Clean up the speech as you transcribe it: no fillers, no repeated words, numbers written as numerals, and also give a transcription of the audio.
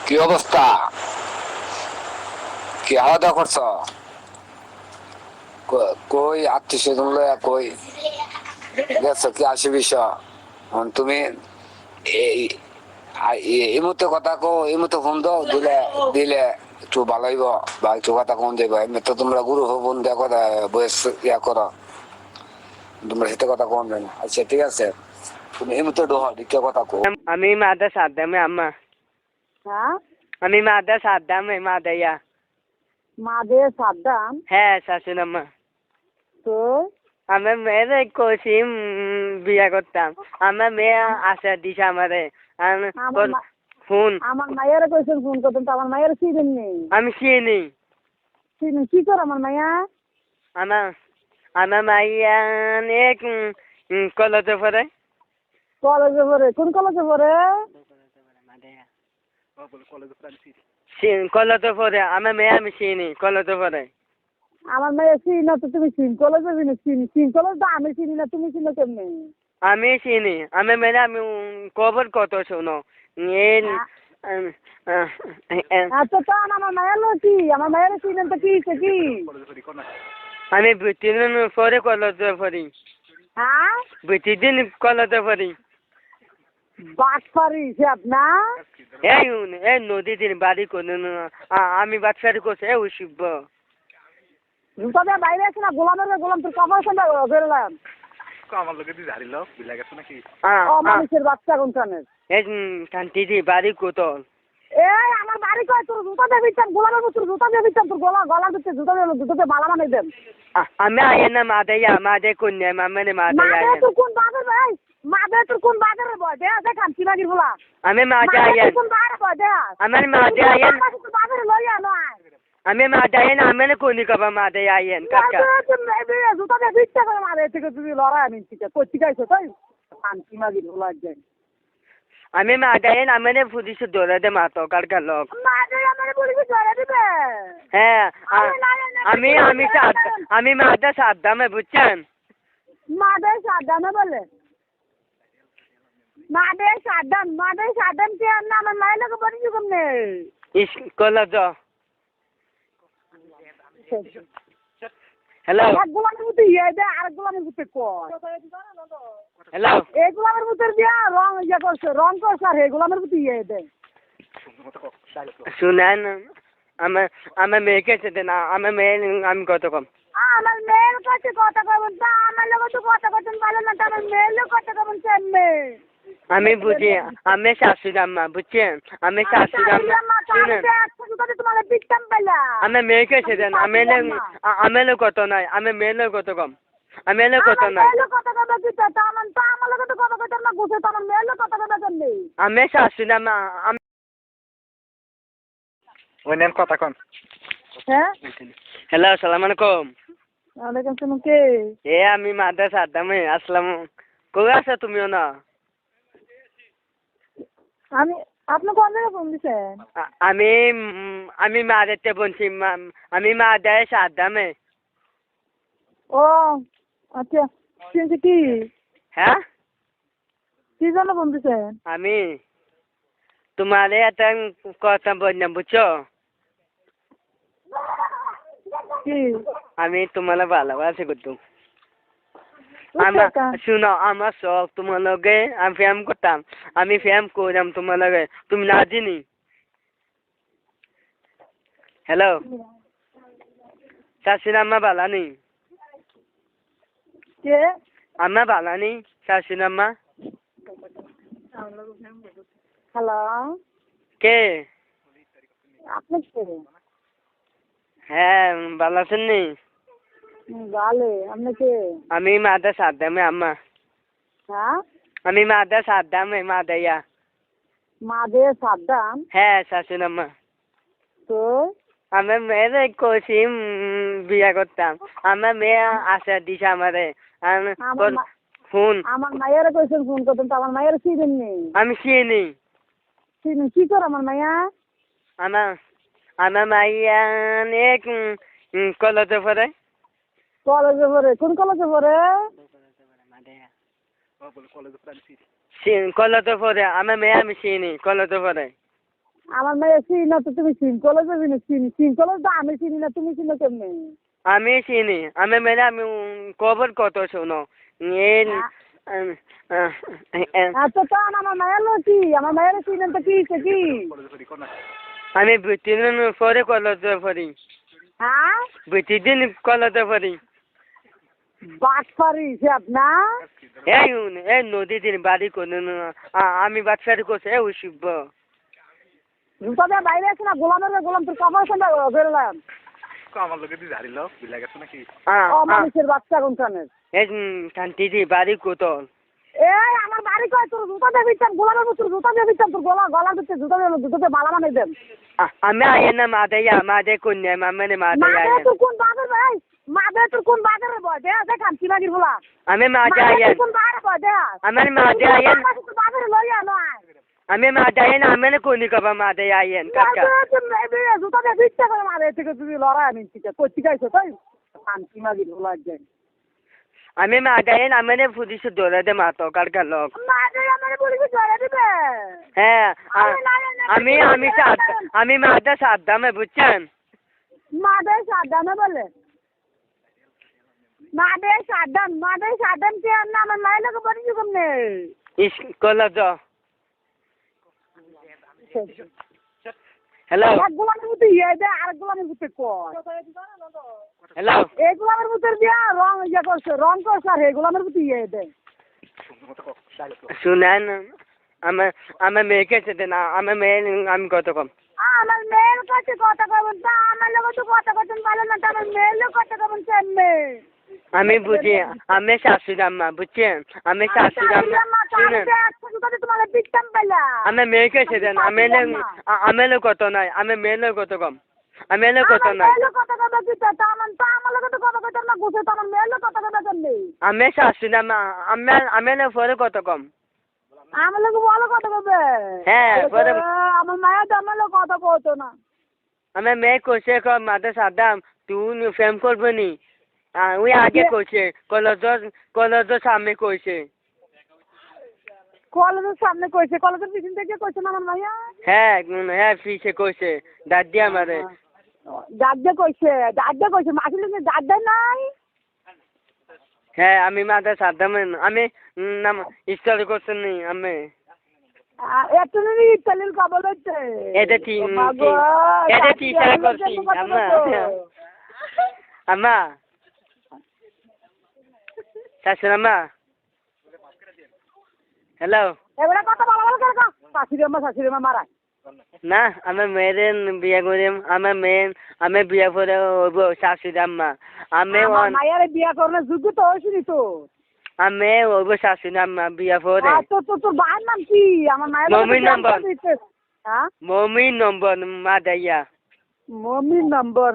কি অবস্থা? কি খাওয়া দাওয়া করছো? কই আত্মীয় স্বজন লয়া কই গেছো? কি আসে বিষয়? তুমি এই এই মুহূর্তে কথা কো, এই মুহূর্তে ফোন দাও, দিলে দিলে একটু ভালো হইব বা একটু কথা কম দেবো। এমনি তো তোমরা গুরু হবন দেয়া কথা বয়স ইয়া করো, তোমরা সাথে কথা কম দেয় না। আচ্ছা ঠিক আছে, তুমি এই মুহূর্তে ডোহ দিকে কথা কো। আমি মাদা সাদ্দামে আম্মা। হ্যাঁ আমি মাদা সাদ্দামে মাদাইয়া। মাদে সাদ্দাম হ্যাঁ শাশুন আম্মা। তো আমার মেয়ের কসিম বিয়া করতাম। আমার মেয়ে আশা দিছে আমারে। আমার ফোন আমার মায়ের কইছেন ফোন করতেন তো আমার মায়ের চিনেন নেই। আমি চিনি। চিনেন কি করে আমার মায়া? আমার আমার মাইয়া এক কলেজে পড়ে। কলেজে পড়ে? কোন কলেজে পড়ে? কলেজে পড়ে। আমার মেয়ে আমি চিনি কলেজে পড়ে। আমার মায়ের চিনি না তো তুমি চিন কলেজে চিনি চিন কলেজ তো আমি চিনি না, তুমি চিনো কেমনে? আমি চিনি। আমি মেয়ে আমি খবর কত শোনো। আচ্ছা তো আমার মায়ের কি আমার মায়ের চিনেন তো কি কি? আমি দিন পরে কলেজে পড়ি। হ্যাঁ দিন কলেজে পড়ি। বাটপারি সে আপনার? এই নদী দিন বাড়ি করে আমি বাচ্চারি করছি এ শিব জুতা দিয়ে বাইরে আছে না গোলামের গোলাম তোর কাপড় সঙ্গে বেরোলাম আমার লোকে দিয়ে ঝাড়ি লাও বিলা গেছে নাকি? মানুষের বাচ্চা কোনখানে? এই দিদি বাড়ি কোতল। এই আমার বাড়ি কয় তোর জুতা দিয়ে বিচ্ছান গোলামের তোর জুতা দিয়ে বিচ্ছান তোর গলার ভিতরে জুতা দিয়ে মালা বানাই দেন। আমি আয় না মাদে কন্যা মামনে মাদে তোর কোন বাগের ভাই মাদে তোর কোন বাগের বয় দে দেখান কি বাগির বলা আমি মাদে আয়েন কোন বাগের বয় দে আমার মাদে আয়েন বাগের লইয়া নয় আমি মাদে আয়েন আমি কোনি কবা মাদে আয়েন কাকা জুতা দিয়ে বিচ্ছা করে মারে থেকে তুমি লড়াই আমি ঠিক আছে কই ঠিকাইছো তাই শান্তি মাগির বলা যায় আমি মাদে আয়েন আমি পুলিশ ধরে দে মাতো কারকা লোক মাদে আমারে পুলিশ ধরে দিবে। হ্যাঁ আমি আমি আমি মাদে সাদ্দামে বুঝছেন? মাদে সাদ্দামে বলে মাদে সাদ্দাম কে না আমার মায়ের লোক বলি কেমনে কলেজ। হ্যালো এক গোলামের মধ্যে ইয়ে দেয় আর গোলামের মধ্যে কয় হ্যালো এই গোলামের মধ্যে দিয়া রং ইয়ে করছে রং করছে আর এই গোলামের মধ্যে ইয়ে দেয়। শুনেন আমার আমার মেয়েকে সেটা না আমার মেয়ে আমি কত কম আমার মেয়ের কাছে কথা কবেন তা আমার লোক তো কথা কথা ভালো না আমার মেয়ের লোক কথা কবেন কেমনে? আমি বুঝি আমি শাশুড়ি আম্মা বুঝছেন? আমি শাশুড়ি আম্মা শুনেন তোমার পিঠটাম পেলা আমি মেয়েকে সেদেন আমি কত নাই আমি মেয়ের কত কম আমি কত নাই আমি শাশুড়ি আম্মা ওই নেন কথা কন। হ্যাঁ হ্যালো আসসালামু আলাইকুম। ওয়ালাইকুম আসসালাম কে? আমি মাদ্রাস আদামে আসলাম। কই আছো তুমিও না? আমি আপনি কোন জায়গায় ফোন দিছেন? আমি আমি মাদারতে বলছি আমি মাদ্রাস আদামে। ও আচ্ছা শুনছি কি? হ্যাঁ কি জন্য ফোন দিছেন? আমি তোমার একটা কথা বললাম বুঝছো? কি? আমি তোমার ভালোবাসি করতো। শুনো আমার শখ তোমার লগে আমি ফ্যাম করতাম। আমি ফ্যাম করলাম তোমার লগে তুমি না চিনি। হ্যালো শাশুড়ি আম্মা বালানি কে? আম্মা বালানি শাশুড়ি আম্মা। হ্যালো কে? আপনি কে? হ্যাঁ ভালো আছেন নি? ভালো আপনি কে? আমি মাদ্রাস আদামে আম্মা। হ্যাঁ আমি মাদ্রাস আদামে মাদাইয়া। মাদে সাদ্দাম? হ্যাঁ শাশুড়ি আম্মা। তো আমার মেয়ের কসিম বিয়া করতাম। আমার মেয়ে আশা দিছে আমারে ফোন আমার মায়ের কইছেন ফোন করতেন তো আমার মায়ের চিনেন নেই। আমি চিনি। চিনেন কি করে আমার মায়া? আমার আমার মাইয়া এক কলেজে পড়ে। কলেজে পড়ে? কোন কলেজে পড়ে? কলেজে পড়ে আমার মেয়ে আমি চিনি কলেজে পড়ে। আমার মেয়ে চিনি না তো তুমি সিঙ্কলে যাবি না সিঙ্কলে তো আমি চিনি না তুমি চিনো কেমনি আমি চিনি আমি মেয়ে আমি খবর কত শোনো এই আচ্ছা তো আমার মায়ের কি আমার মায়ের চিনেন তো কি কি আমি 2 দিন পরে কলেজে পড়ি হ্যাঁ 2 দিন কলেজে পড়ি বাটফারি হিসাব না এই নদী দিন বাড়ি করে আমি বাচ্চারি করছি এই শিব জুতা দিয়ে বাইরে আছে না গোলাম তোর কাপড় সঙ্গে বেরোলাম আমার লোকে দিয়ে ঝাড়িল বিলা গেছে নাকি মানুষের বাচ্চা কোনখানে এই শান্তি দি বাড়ি কোতল এই আমার বাড়ি কয় তোর জুতা দিয়ে বিচ্ছাম গোলামের তোর জুতা দিয়ে বিচ্ছাম তোর গলার দিচ্ছে জুতা দিয়ে মালা বানাই দেন আমি আইন না মাদে কন্যা মামনে মাদে আইন তোর কোন বাজার ভাই মাদে তোর কোন বাজারে বয় দে আছে খামচি মাগির বলা আমি মাদে আইন কোন বাজারে বয় দে আমার মাদে আইন বাজারে লইয়া নয় আমি মাদে আইন আমি কোনি কবা মাদে আইন কাকা জুতা দিয়ে বিচ্ছা করে মারে থেকে তুই লড়াই আমি কচ্ছি গাইছো তাই খামচি মাগির বলা যায় আমি মাদে আইন আমি পুলিশ ধরে দে মাতো কারকার লোক মাদে আমারে পুলিশ ধরে দিবে হ্যাঁ আমি মাদে সাদ্দামে বুঝছেন মাদে সাদ্দামে বলে মাদে সাদ্দাম কে না আমার মায়ের লোক বলি কেমনে কলেজ হ্যালো এক গোলামের মতো ইয়ে দে আর গোলামের মতো কয় হ্যালো এই গোলামের মতো দিয়া রং করছে আর এই গোলামের মতো ইয়ে দে শুনেন আমার মেয়েকে চেতে না আমার মেয়ে আমি কত কম আমার মেয়ের কাছে কথা কবেন তা আমার লোক তো কথা কবেন ভালো না আমার মেয়ের লোক কথা কবেন কেমনে আমি বুঝি আমি শাশুড়ি আম্মা বুঝছেন আমি শাশুড়ি আম্মা শুনেন তোমার পিঠটাম পাইলা আমি মেয়েকে চেতেন আমি কত নাই আমি মেয়ের কত কম আমি কত নাই আমি শাশুড়ি আম্মা আমি পরে কত কম আমার লোক ভালো কথা কবে হ্যাঁ পরে আমার মায়ের তো আমার লোক কথা বলতো না আমার মেয়ে কইছে মাদে সাদ্দাম তুই ফেম করবি নি ওই আগে কইছে কলেজের সামনে কইছে কলেজের সামনে কইছে কলেজের পিছন থেকে কইছে না আমার মাইয়া হ্যাঁ পিছে কইছে দাদি আমারে দাদা কইছে মাসিলে দাদা নাই হ্যাঁ আমি মাদে সাদ্দাম আমি নাম স্টাডি করছি নি আমি এত নি ইতালির কবল হচ্ছে এটা টিচার করছি আম্মা শাশুড়ি আম্মা হ্যালো এবারে কথা বলা বলা করে শাশুড়ি মা মারা না আমি মেয়ের বিয়ে করিম আমি বিয়ে করে হইব শাশুড়ি আম্মা আমি মায়ের বিয়া করার যোগ্য তো হয়েছিলি তো আমি হইব শাশুড়ি আম্মা বিয়ে করে তোর ভাইয়ের নাম কি আমার মায়ের মমির নম্বর হ্যাঁ মমির নম্বর মা দাইয়া মমির নম্বর